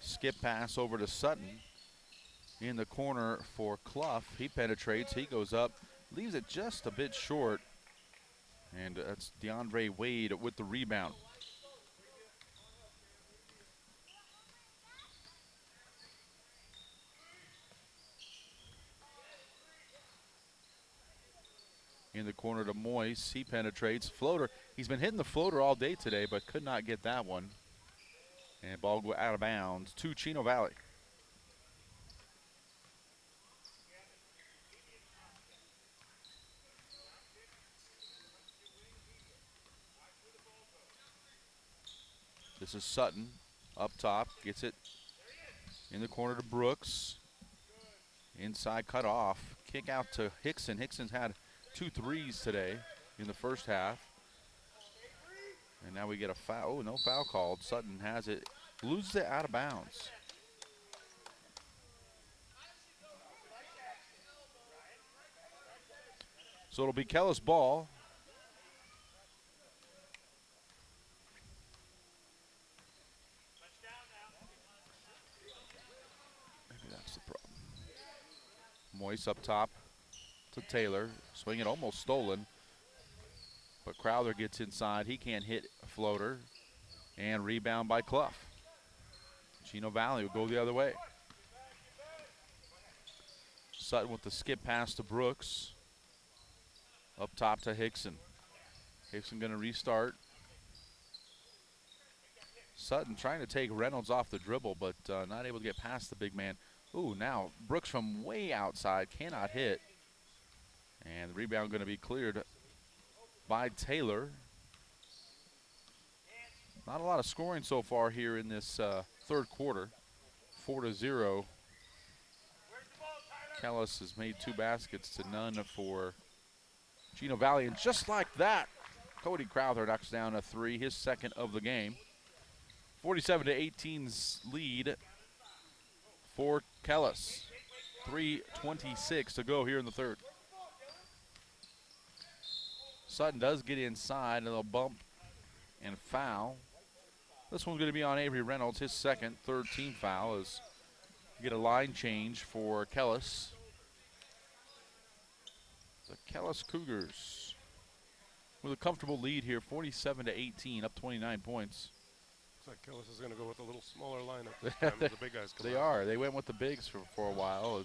Skip pass over to Sutton. In the corner for Clough. He penetrates. He goes up. Leaves it just a bit short. And that's DeAndre Wade with the rebound. In the corner to Moise. He penetrates. Floater. He's been hitting the floater all day today, but could not get that one. And ball go out of bounds to Chino Valley. This is Sutton up top. Gets it in the corner to Brooks. Inside cut off. Kick out to Hickson. Hickson's had 2 threes today in the first half. And now we get a foul. Oh, no foul called. Sutton has it. Loses it out of bounds. So it'll be Kellis ball. Maybe that's the problem. Moise up top to Taylor. Swing it almost stolen. But Crowther gets inside. He can't hit a floater. And rebound by Clough. Chino Valley will go the other way. Sutton with the skip pass to Brooks. Up top to Hickson. Hickson going to restart. Sutton trying to take Reynolds off the dribble, but not able to get past the big man. Ooh, now Brooks from way outside cannot hit. And the rebound going to be cleared by Taylor. Not a lot of scoring so far here in this third quarter. 4-0. Kellis has made 2 baskets to none for Chino Valley. And just like that, Cody Crowther knocks down a 3, his second of the game. 47-18's lead for Kellis. 3:26 to go here in the third. Sutton does get inside, and they'll bump and foul. This one's going to be on Avery Reynolds, his second, third team foul, as you get a line change for Kellis. The Kellis Cougars with a comfortable lead here, 47-18, up 29 points. Looks like Kellis is going to go with a little smaller lineup this time as the big guys come They out. are. They went with the bigs for a while.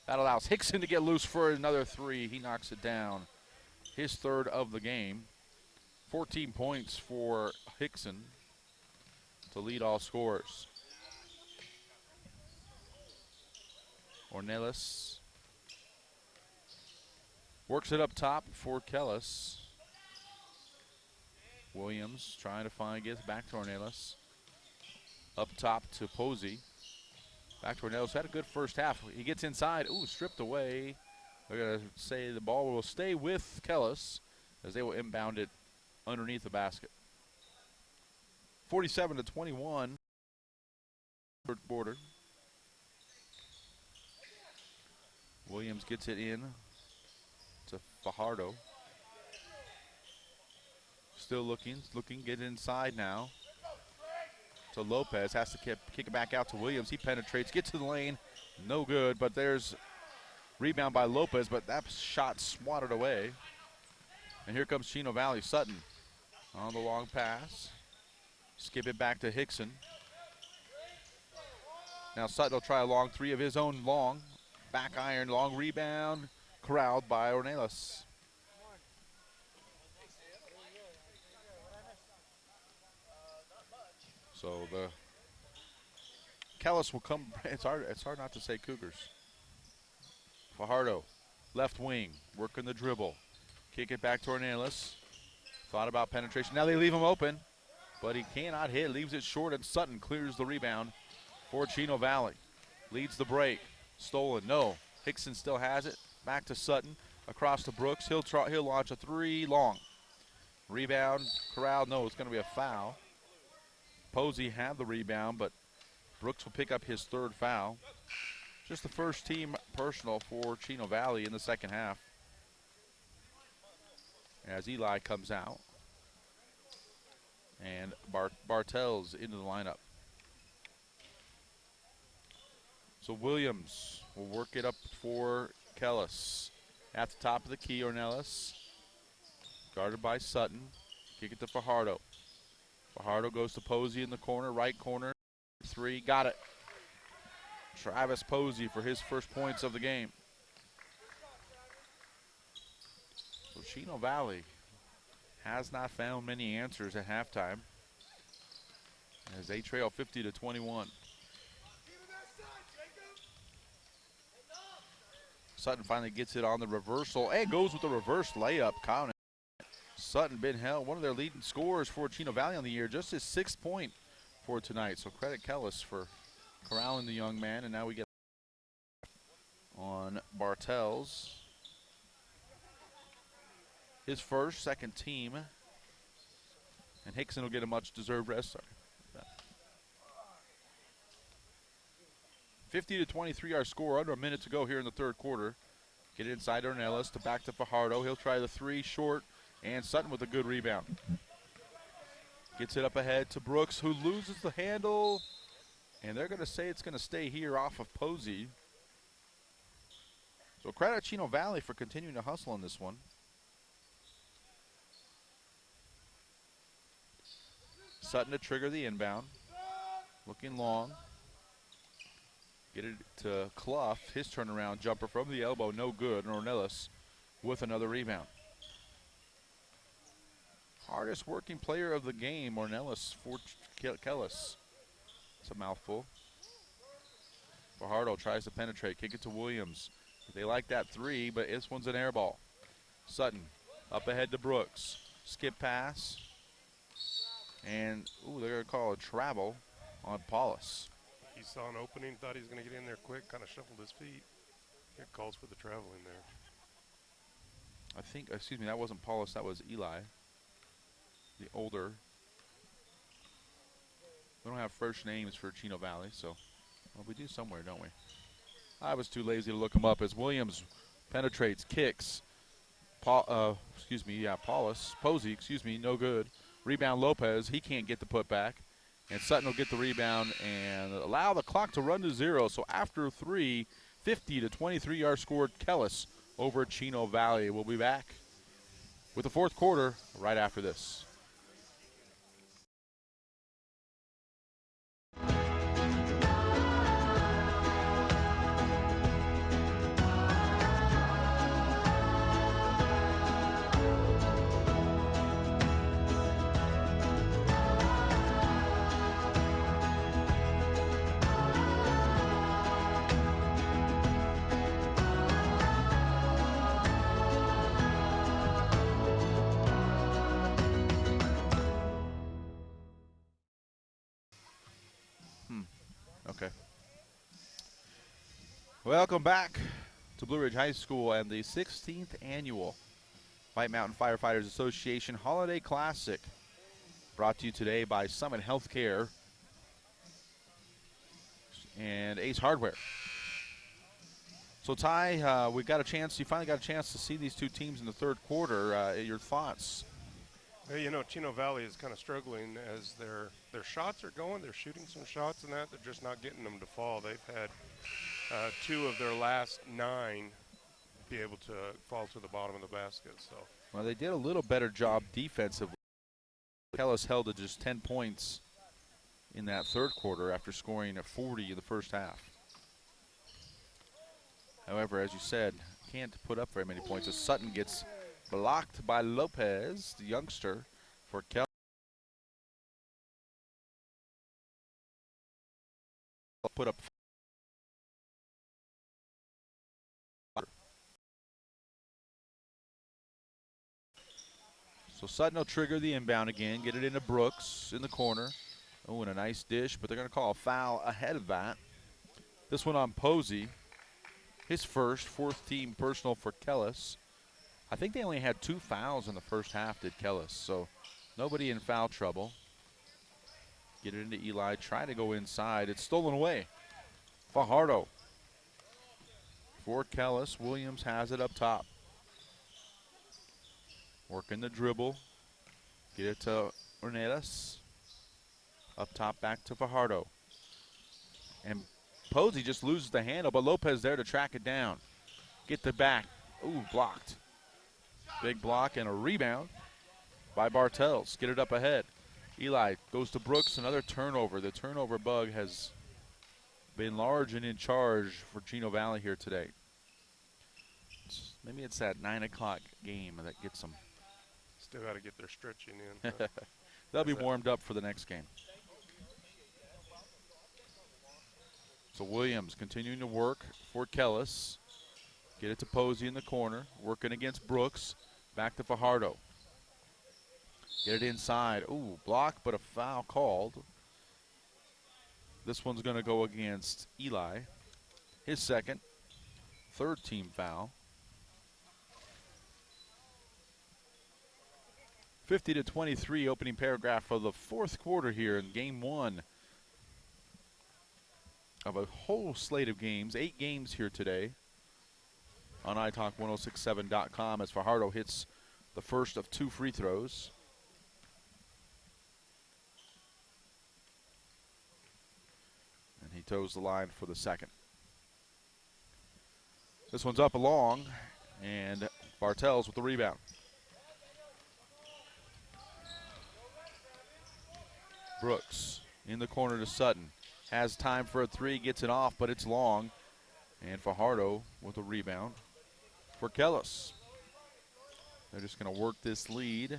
That allows Hickson to get loose for another 3. He knocks it down. His third of the game. 14 points for Hickson to lead all scorers. Ornelas works it up top for Kellis. Williams trying to gets back to Ornelas. Up top to Posey. Back to Ornelas. Had a good first half. He gets inside. Ooh, stripped away. They're going to say the ball will stay with Kellis as they will inbound it underneath the basket. 47-21. Third quarter. Williams gets it in to Fajardo. Still looking, get inside now to Lopez. Has to kick it back out to Williams. He penetrates, gets to the lane. No good, but there's rebound by Lopez, but that shot swatted away. And here comes Chino Valley. Sutton on the long pass. Skip it back to Hickson. Now Sutton will try a long 3 of his own long. Back iron, long rebound. Corralled by Ornelas. So the Kellis will come. It's hard not to say Cougars. Fajardo, left wing, working the dribble. Kick it back to Ornelas. Thought about penetration. Now they leave him open, but he cannot hit. Leaves it short, and Sutton clears the rebound for Chino Valley. Leads the break. Stolen, no. Hickson still has it. Back to Sutton. Across to Brooks. He'll launch a 3 long. Rebound, corral. No, it's going to be a foul. Posey had the rebound, but Brooks will pick up his third foul. Just the first team personal for Chino Valley in the second half. As Eli comes out. And Bartels into the lineup. So Williams will work it up for Kellis. At the top of the key, Ornelas. Guarded by Sutton. Kick it to Fajardo. Fajardo goes to Posey in the corner, right corner. 3, got it. Travis Posey for his first points of the game. So Chino Valley has not found many answers at halftime as they trail 50-21. Sutton finally gets it on the reversal and goes with the reverse layup. Count it. Sutton been held one of their leading scorers for Chino Valley on the year, just his 6th point for tonight. So credit Kellis for corralling the young man, and now we get on Bartels. His first, second team. And Hickson will get a much-deserved rest. 50-23 our score, under a minute to go here in the third quarter. Get it inside Ornelas to back to Fajardo. He'll try the 3 short, and Sutton with a good rebound. Gets it up ahead to Brooks, who loses the handle. And they're going to say it's going to stay here off of Posey. So credit Chino Valley for continuing to hustle in this one. Sutton to trigger the inbound. Looking long. Get it to Clough. His turnaround jumper from the elbow, no good. And Ornelas with another rebound. Hardest working player of the game, Ornelas for Kellis. It's a mouthful. Fajardo tries to penetrate, kick it to Williams. They like that 3, but this one's an air ball. Sutton up ahead to Brooks. Skip pass. And, they're going to call a travel on Paulus. He saw an opening, thought he was going to get in there quick, kind of shuffled his feet. It calls for the travel in there. I think, excuse me, that wasn't Paulus, that was Eli. The older. We don't have first names for Chino Valley, so, well, we do somewhere, don't we? I was too lazy to look him up as Williams penetrates, kicks. Paulus, Posey, no good. Rebound Lopez, he can't get the putback. And Sutton will get the rebound and allow the clock to run to 0. So after 3, 50-23 our scored Kellis over Chino Valley. We'll be back with the fourth quarter right after this. Okay. Welcome back to Blue Ridge High School and the 16th annual White Mountain Firefighters Association Holiday Classic, brought to you today by Summit Healthcare and Ace Hardware. So Ty, you finally got a chance to see these two teams in the third quarter. Your thoughts? Hey, Chino Valley is kind of struggling as their shots are going. They're shooting some shots and that. They're just not getting them to fall. They've had 2 of their last 9 be able to fall to the bottom of the basket. So, well, they did a little better job defensively. Kellis held to just 10 points in that third quarter after scoring at 40 in the first half. However, as you said, can't put up very many points as Sutton gets blocked by Lopez, the youngster, for Kellis. Put up. So Sutton will trigger the inbound again, get it into Brooks in the corner. Oh, and a nice dish, but they're going to call a foul ahead of that. This one on Posey. His first, 4th team personal for Kellis. I think they only had 2 fouls in the first half, did Kellis, so nobody in foul trouble. Get it into Eli, trying to go inside. It's stolen away. Fajardo for Kellis. Williams has it up top. Working the dribble. Get it to Ornelas. Up top, back to Fajardo. And Posey just loses the handle, but Lopez there to track it down. Get the back. Ooh, blocked. Big block and a rebound by Bartels. Get it up ahead. Eli goes to Brooks, another turnover. The turnover bug has been large and in charge for Chino Valley here today. Maybe it's that 9 o'clock game that gets them. Still got to get their stretching in. They'll be warmed up for the next game. So Williams continuing to work for Kellis. Get it to Posey in the corner. Working against Brooks. Back to Fajardo. Get it inside. Ooh, block, but a foul called. This one's going to go against Eli. His second. Third team foul. 50-23 opening paragraph of the fourth quarter here in game one of a whole slate of games. 8 games here today on italk1067.com as Fajardo hits the first of 2 free throws. And he toes the line for the second. This one's up along, and Bartels with the rebound. Brooks in the corner to Sutton. Has time for a 3, gets it off, but it's long. And Fajardo with a rebound for Kellis. They're just going to work this lead.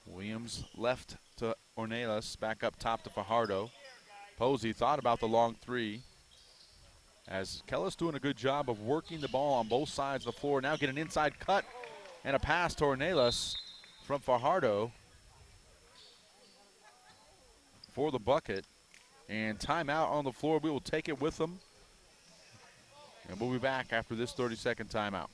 Williams left to Ornelas, back up top to Fajardo. Posey thought about the long 3. As Kellis doing a good job of working the ball on both sides of the floor. Now get an inside cut and a pass to Ornelas from Fajardo for the bucket. And timeout on the floor. We will take it with them. And we'll be back after this 30-second timeout.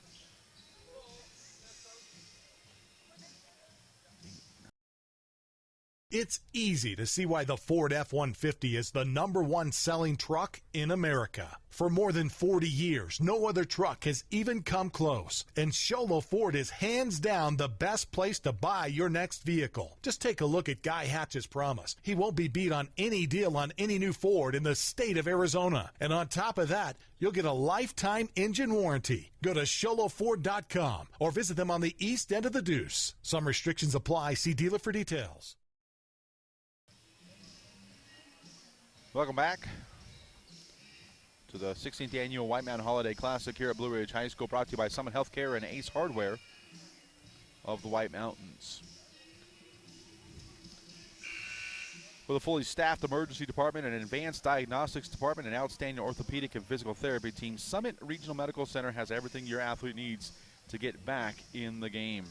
It's easy to see why the Ford F-150 is the #1 selling truck in America. For more than 40 years, no other truck has even come close. And Sholo Ford is hands down the best place to buy your next vehicle. Just take a look at Guy Hatch's promise. He won't be beat on any deal on any new Ford in the state of Arizona. And on top of that, you'll get a lifetime engine warranty. Go to SholoFord.com or visit them on the east end of the Deuce. Some restrictions apply. See dealer for details. Welcome back to the 16th Annual White Mountain Holiday Classic here at Blue Ridge High School, brought to you by Summit Healthcare and Ace Hardware of the White Mountains. With a fully staffed emergency department, an advanced diagnostics department, an outstanding orthopedic and physical therapy team, Summit Regional Medical Center has everything your athlete needs to get back in the game.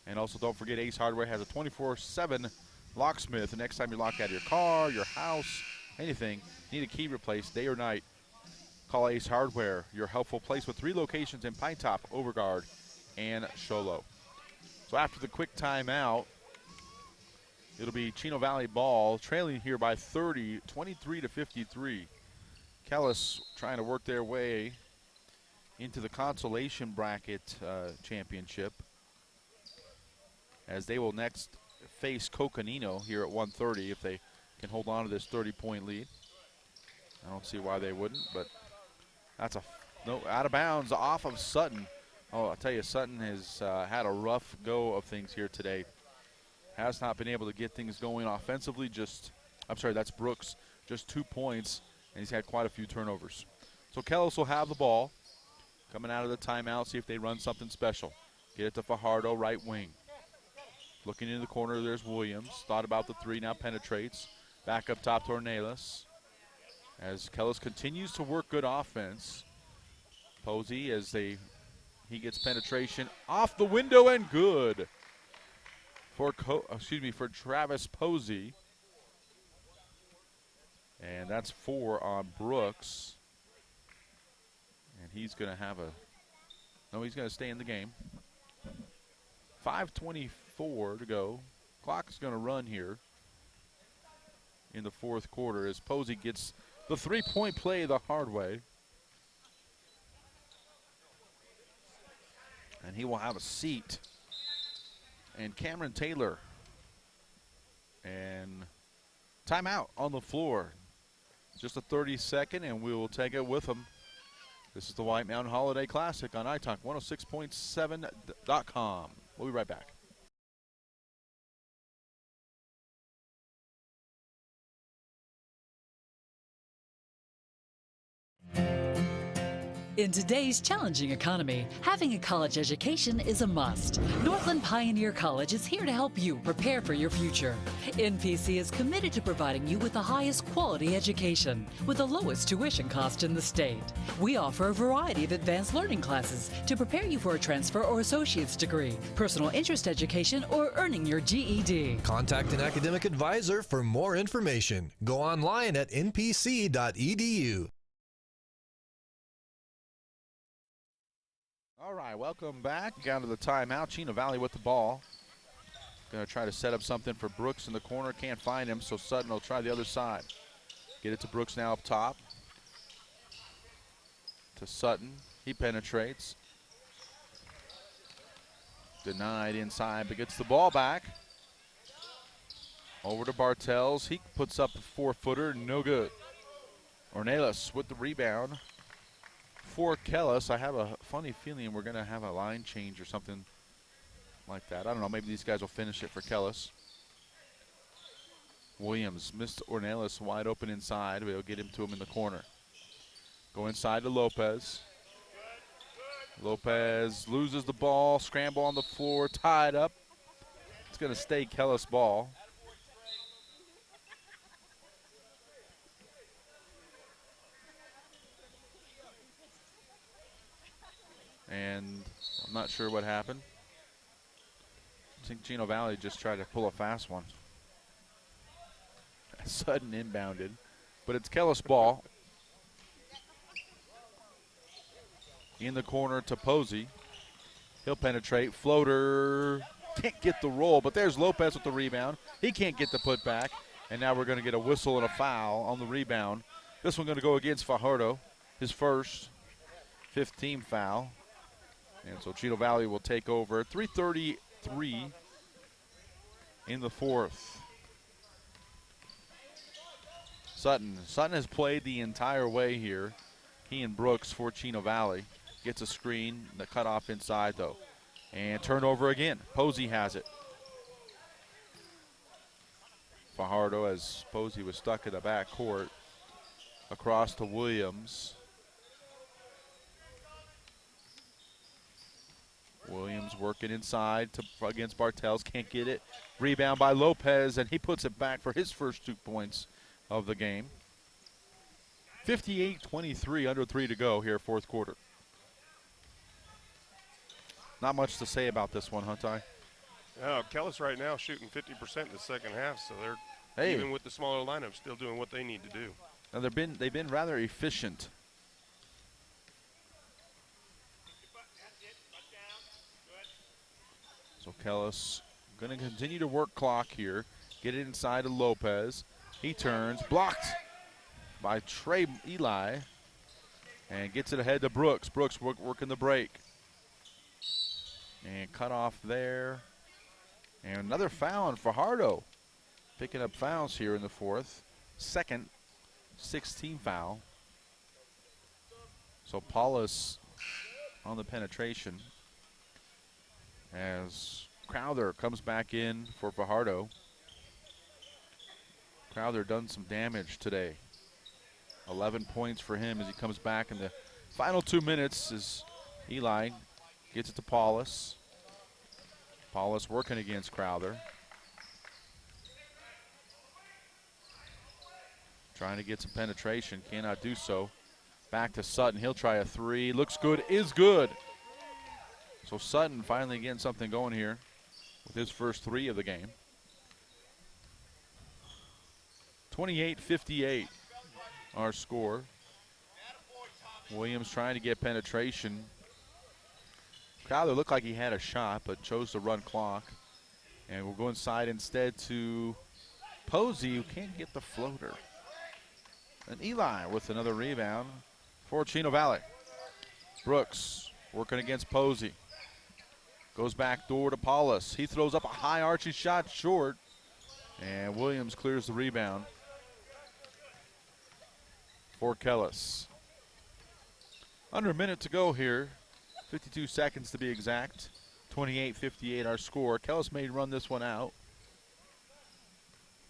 And also don't forget Ace Hardware has a 24/7 locksmith. The next time you're locked out of your car, your house, anything, need a key replaced day or night, call Ace Hardware, your helpful place with 3 locations in Pine Top, Overguard, and Sholo. So after the quick timeout, it'll be Chino Valley ball, trailing here by 30, 23-53. Kellis trying to work their way into the consolation bracket championship, as they will next face Coconino here at 1:30 if they can hold on to this 30-point lead. I don't see why they wouldn't, but that's out of bounds off of Sutton. Oh, I'll tell you, Sutton has had a rough go of things here today. Has not been able to get things going offensively. That's Brooks, just 2 points, and he's had quite a few turnovers. So Kellis will have the ball coming out of the timeout, see if they run something special. Get it to Fajardo, right wing. Looking into the corner, there's Williams. Thought about the 3, now penetrates. Back up top to Ornelas. As Kellis continues to work good offense. Posey he gets penetration off the window and good for Travis Posey. And that's 4 on Brooks. And he's going to stay in the game. 5:24 to go. Clock is going to run here in the fourth quarter as Posey gets the 3-point play the hard way. And he will have a seat. And Cameron Taylor. And timeout on the floor. Just a 30-second, and we will take it with them. This is the White Mountain Holiday Classic on iTalk 106.7.com. We'll be right back. In today's challenging economy, having a college education is a must. Northland Pioneer College is here to help you prepare for your future. NPC is committed to providing you with the highest quality education with the lowest tuition cost in the state. We offer a variety of advanced learning classes to prepare you for a transfer or associate's degree, personal interest education, or earning your GED. Contact an academic advisor for more information. Go online at npc.edu. All right, welcome back. Down to the timeout. Chino Valley with the ball. Going to try to set up something for Brooks in the corner. Can't find him, so Sutton will try the other side. Get it to Brooks now up top. To Sutton. He penetrates. Denied inside, but gets the ball back. Over to Bartels. He puts up a 4-footer. No good. Ornelas with the rebound. For Kellis, I have a funny feeling we're going to have a line change or something like that. I don't know. Maybe these guys will finish it for Kellis. Williams missed Ornelas wide open inside. We'll get him to him in the corner. Go inside to Lopez. Lopez loses the ball. Scramble on the floor. Tied up. It's going to stay Kellis ball. And I'm not sure what happened. I think Chino Valley just tried to pull a fast one. Sudden inbounded. But it's Kellis ball. In the corner to Posey. He'll penetrate. Floater. Can't get the roll, but there's Lopez with the rebound. He can't get the putback. And now we're going to get a whistle and a foul on the rebound. This one going to go against Fajardo. His first 15 foul. And so Chino Valley will take over. 3:33 in the fourth. Sutton has played the entire way here. He and Brooks for Chino Valley. Gets a screen, the cutoff inside though. And turnover again. Posey has it. Fajardo, as Posey was stuck in the back court. Across to Williams. Williams working inside against Bartels. Can't get it. Rebound by Lopez, and he puts it back for his first 2 points of the game. 58-23, under 3 to go here, fourth quarter. Not much to say about this one, Huntai. Oh, Kellis right now shooting 50% in the second half, so they're, even with the smaller lineup, still doing what they need to do. Now they've been rather efficient. So Kellis going to continue to work clock here. Get it inside to Lopez. He turns. Blocked by Trey Eli. And gets it ahead to Brooks. Brooks working the break. And cut off there. And another foul on Fajardo. Picking up fouls here in the fourth. Second 16 foul. So Paulus on the penetration. As Crowther comes back in for Fajardo. Crowther done some damage today. 11 points for him as he comes back in the final 2 minutes as Eli gets it to Paulus. Paulus working against Crowther. Trying to get some penetration, cannot do so. Back to Sutton, he'll try a three. Looks good, is good. So Sutton finally getting something going here with his first 3 of the game. 28-58, our score. Williams trying to get penetration. Crowther looked like he had a shot, but chose to run clock. And we'll go inside instead to Posey, who can't get the floater. And Eli with another rebound for Chino Valley. Brooks working against Posey. Goes back door to Paulus. He throws up a high arching shot short. And Williams clears the rebound. for Kellis. Under a minute to go here. 52 seconds to be exact. 28-58 our score. Kellis may run this one out.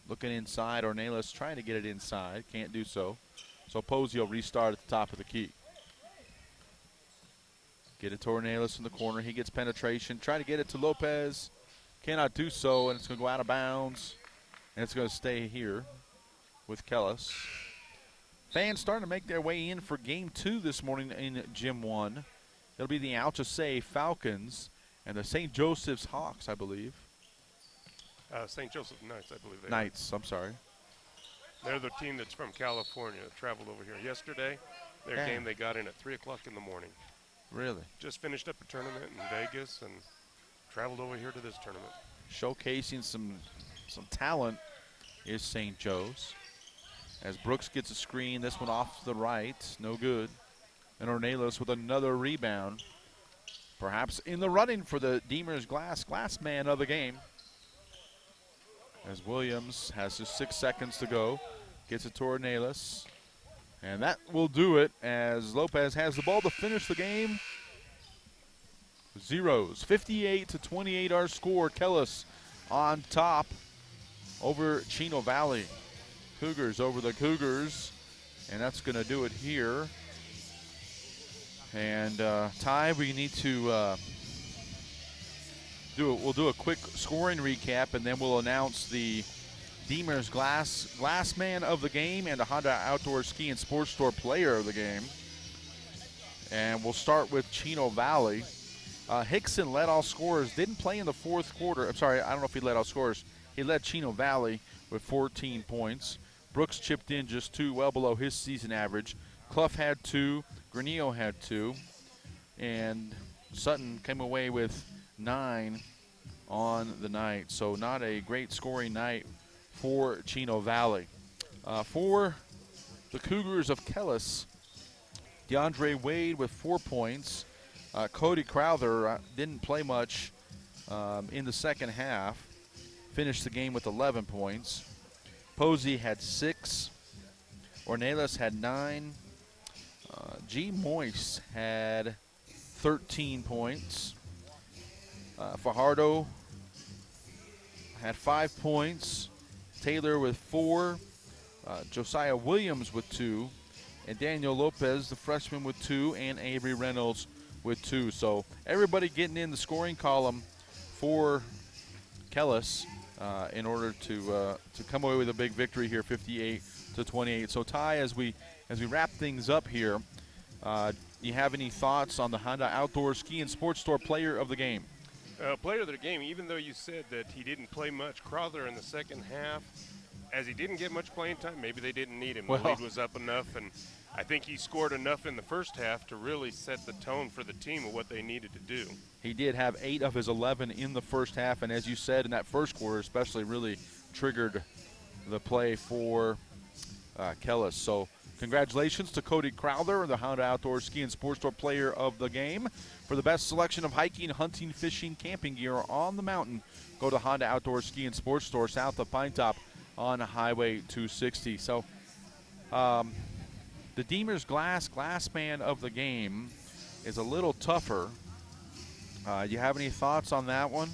Looking inside. Ornelas trying to get it inside. Can't do so. So Posey will restart at the top of the key. Get it to Ornelas in the corner. He gets penetration. Try to get it to Lopez. Cannot do so, and it's going to go out of bounds. And it's going to stay here with Kellis. Fans starting to make their way in for game 2 this morning in Gym 1. It'll be the Alchasay Falcons and the St. Joseph's Hawks, I believe. St. Joseph Knights, I believe they Knights, I'm sorry. They're the team that's from California that traveled over here yesterday. Their game they got in at 3 o'clock in the morning. Really? Just finished up a tournament in Vegas and traveled over here to this tournament. Showcasing some talent is St. Joe's. As Brooks gets a screen, this one off to the right, no good. And Ornelas with another rebound. Perhaps in the running for the Demers glass man of the game. As Williams has just 6 seconds to go. Gets it to Ornelas. And that will do it as Lopez has the ball to finish the game. Zeros. 58-28 our score. Kellis on top over Chino Valley. Cougars over the Cougars. And that's going to do it here. And Ty, we need to we'll do a quick scoring recap, and then we'll announce the Demers Glass Man of the game and the Honda Outdoor Ski and Sports Store Player of the game. And we'll start with Chino Valley. Hickson led all scorers. Didn't play in the fourth quarter. I'm sorry, I don't know if he led all scorers. He led Chino Valley with 14 points. Brooks chipped in just 2, well below his season average. Clough had 2. Granillo had 2. And Sutton came away with 9 on the night. So not a great scoring night for Chino Valley. For the Cougars of Kellis, DeAndre Wade with 4 points. Cody Crowther didn't play much in the second half. Finished the game with 11 points. Posey had 6. Ornelas had 9. G. Moise had 13 points. Fajardo had 5 points. Taylor with 4. Josiah Williams with 2. And Daniel Lopez, the freshman, with 2. And Avery Reynolds with 2. So everybody getting in the scoring column for Kellis in order to come away with a big victory here, 58-28. So Ty, as we wrap things up here, do you have any thoughts on the Honda Outdoor Ski and Sports Store Player of the game? Player of the game, even though you said that he didn't play much, Crowther in the second half, as he didn't get much playing time, maybe they didn't need him. The lead was up enough, and I think he scored enough in the first half to really set the tone for the team of what they needed to do. He did have 8 of his 11 in the first half, and as you said, in that first quarter especially really triggered the play for Kellis. So congratulations to Cody Crowther, the Honda Outdoor Ski and Sports Store Player of the game. For the best selection of hiking, hunting, fishing, camping gear on the mountain, go to Honda Outdoor Ski and Sports Store south of Pine Top on Highway 260. So the Demers Glass Man of the game is a little tougher. You have any thoughts on that one?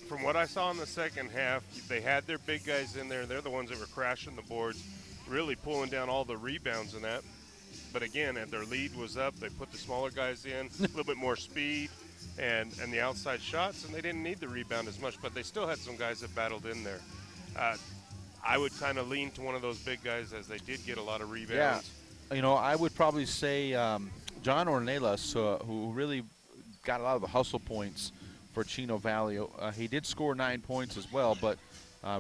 From what I saw in the second half, they had their big guys in there. They're the ones that were crashing the boards, really pulling down all the rebounds and that. But again, their lead was up. They put the smaller guys in, a little bit more speed and the outside shots, and they didn't need the rebound as much, but they still had some guys that battled in there. I would kind of lean to one of those big guys as they did get a lot of rebounds. Yeah, I would probably say John Ornelas, who really got a lot of the hustle points for Chino Valley. He did score 9 points as well, but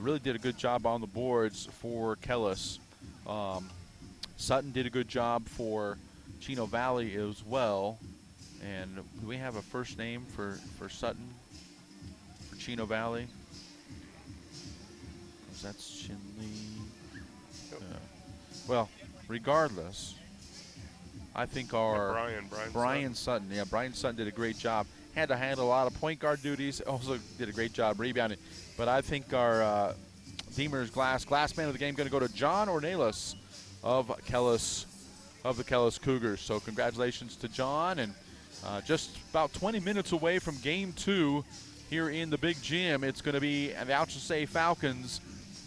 really did a good job on the boards for Kellis. Sutton did a good job for Chino Valley as well. And do we have a first name for Sutton, for Chino Valley? That's Chinley. Well, regardless, I think our Brian Sutton. Yeah, Brian Sutton did a great job. Had to handle a lot of point guard duties. Also did a great job rebounding. But I think our Demers Glass Man of the game going to go to John Ornelas of Kellis, of the Kellis Cougars. So congratulations to John, and just about 20 minutes away from Game 2 here in the Big Gym. It's going to be the Alchesay Falcons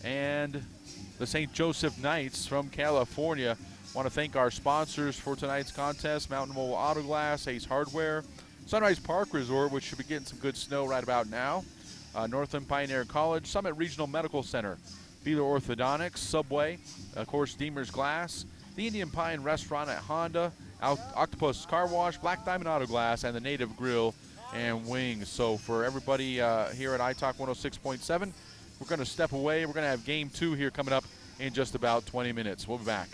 and the St. Joseph Knights from California. Want to thank our sponsors for tonight's contest: Mountain Mobile Auto Glass, Ace Hardware, Sunrise Park Resort, which should be getting some good snow right about now, Northland Pioneer College, Summit Regional Medical Center, Beeler Orthodontics, Subway, of course, Deemer's Glass, the Indian Pine Restaurant at Honda, Octopus Car Wash, Black Diamond Auto Glass, and the Native Grill and Wings. So for everybody here at iTalk 106.7, we're going to step away. We're going to have Game 2 here coming up in just about 20 minutes. We'll be back.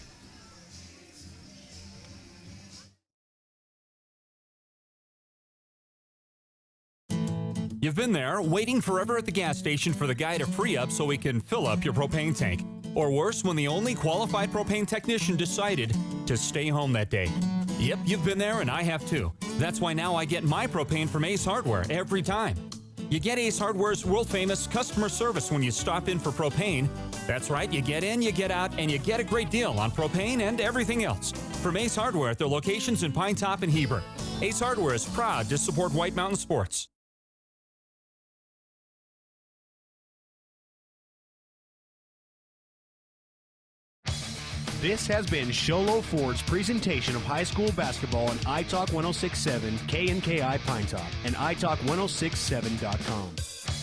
You've been there, waiting forever at the gas station for the guy to free up so he can fill up your propane tank. Or worse, when the only qualified propane technician decided to stay home that day. Yep, you've been there, and I have too. That's why now I get my propane from Ace Hardware every time. You get Ace Hardware's world-famous customer service when you stop in for propane. That's right, you get in, you get out, and you get a great deal on propane and everything else. From Ace Hardware at their locations in Pine Top and Heber. Ace Hardware is proud to support White Mountain Sports. This has been Sholo Ford's presentation of high school basketball on iTalk 106.7, KNKI Pine Top, and iTalk1067.com.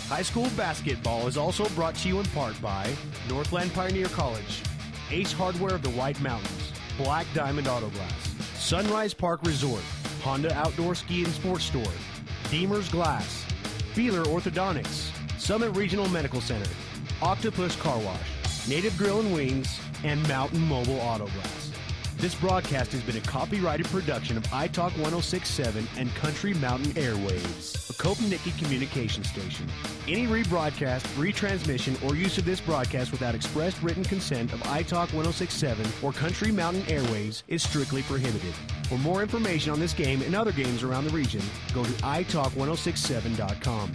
High school basketball is also brought to you in part by Northland Pioneer College, Ace Hardware of the White Mountains, Black Diamond Auto Glass, Sunrise Park Resort, Honda Outdoor Ski and Sports Store, Deemer's Glass, Beeler Orthodontics, Summit Regional Medical Center, Octopus Car Wash, Native Grill and Wings, and Mountain Mobile Auto Glass. This broadcast has been a copyrighted production of iTalk 106.7 and Country Mountain Airwaves, a Koepenicky communication station. Any rebroadcast, retransmission, or use of this broadcast without expressed written consent of iTalk 106.7 or Country Mountain Airwaves is strictly prohibited. For more information on this game and other games around the region, go to iTalk1067.com.